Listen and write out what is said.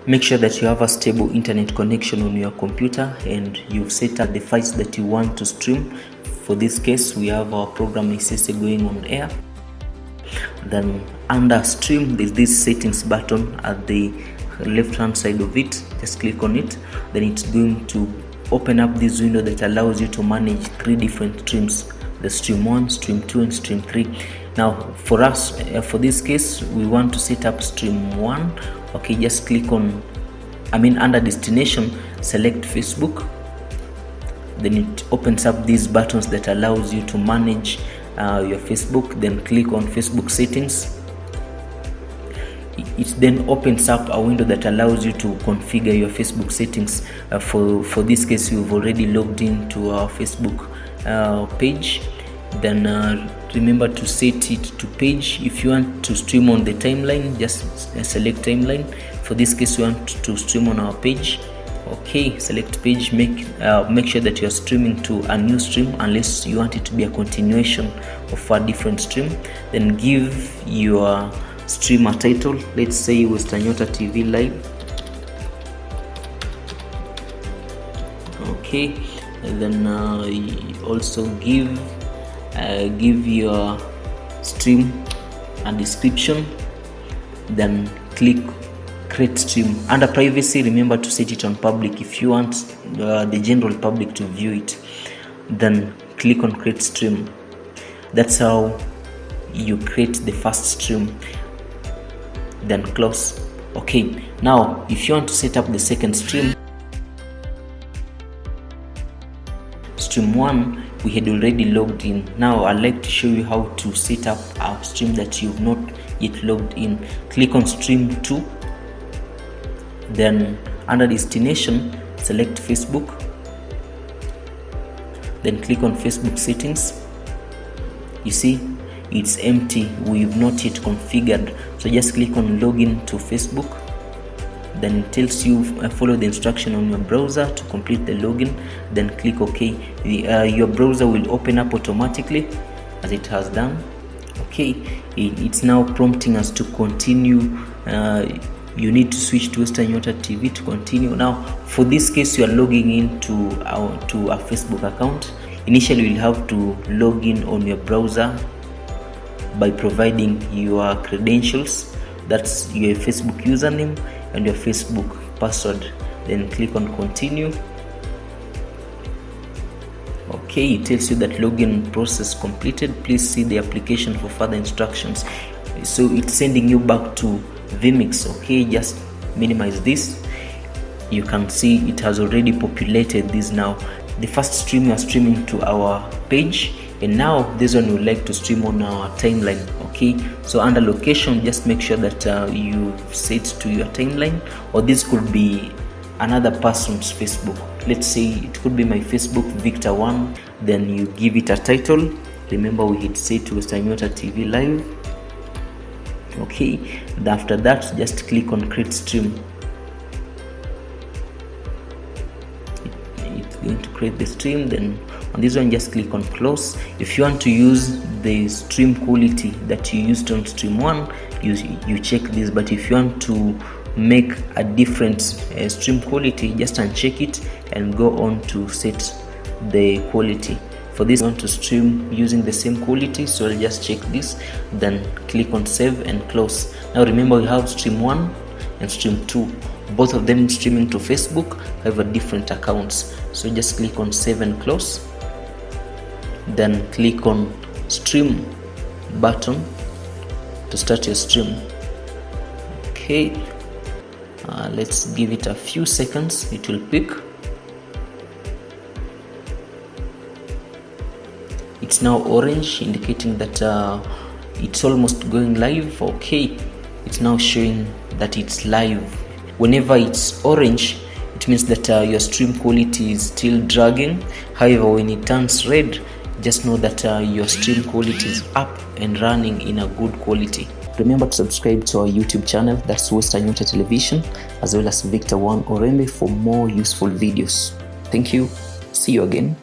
Make sure that you have a stable internet connection on your computer and you've set up the files that you want to stream. For this case, we have our program SSA going on air. Then under stream, there's this settings button at the left hand side of it. Just click on it. Then it's going to open up this window that allows you to manage 3 different streams: the stream 1, stream 2, and stream 3. Now for us, for this case, we want to set up stream 1. Okay, just click on, under destination, select Facebook. Then it opens up these buttons that allows you to manage your Facebook. Then click on Facebook settings. It then opens up a window that allows you to configure your Facebook settings. For this case, we've already logged into our Facebook page. Then remember to set it to page. If you want to stream on the timeline, just select timeline. For this case, we want to stream on our page. Okay, select page. Make sure that you are streaming to a new stream, unless you want it to be a continuation of a different stream. Then give your stream a title. Let's say Western Nyota TV Live. Okay, and then also give your stream a description. Then click create stream. Under privacy, remember to set it on public if you want the general public to view it. Then click on create stream. That's how you create the first stream. Then close. Okay, now if you want to set up the second stream, stream 1, we had already logged in. Now I'd like to show you how to set up a stream that you've not yet logged in. Click on stream 2. Then under destination, select Facebook. Then click on Facebook settings. You see, it's empty. We've not yet configured. So just click on login to Facebook. Then it tells you follow the instruction on your browser to complete the login. Then click OK. Your browser will open up automatically, as it has done. Okay, it's now prompting us to continue. You need to switch to Western Nyota TV to continue. Now for this case, you are logging in to a Facebook account. Initially, you'll have to log in on your browser by providing your credentials. That's your Facebook username and your Facebook password. Then click on continue. Okay, it tells you that login process completed. Please see the application for further instructions. So it's sending you back to vMix. Okay, just minimize this. You can see it has already populated this now. The first stream we are streaming to our page, and now this one we would like to stream on our timeline. Okay, so under location, just make sure that you set to your timeline, or this could be another person's Facebook. Let's say it could be my Facebook, Victor1. Then you give it a title. Remember, we hit set to Western Nyota TV Live. Okay, and after that, just click on create stream. It's going to create the stream. Then on this one, just click on close. If you want to use the stream quality that you used on stream 1, you check this. But if you want to make a different stream quality, just uncheck it and go on to set the quality. For this, I want to stream using the same quality, so I'll just check this, then click on save and close. Now remember, we have stream 1 and stream 2, both of them streaming to Facebook, however different accounts. So just click on save and close, then click on stream button to start your stream. Okay, let's give it a few seconds. It will pick. It's now orange, indicating that it's almost going live. Okay, it's now showing that it's live. Whenever it's orange, it means that your stream quality is still dragging. However, when it turns red, just know that your stream quality is up and running in a good quality. Remember to subscribe to our YouTube channel, that's Western Nyota Television, as well as Victor1 Orembe for more useful videos. Thank you. See you again.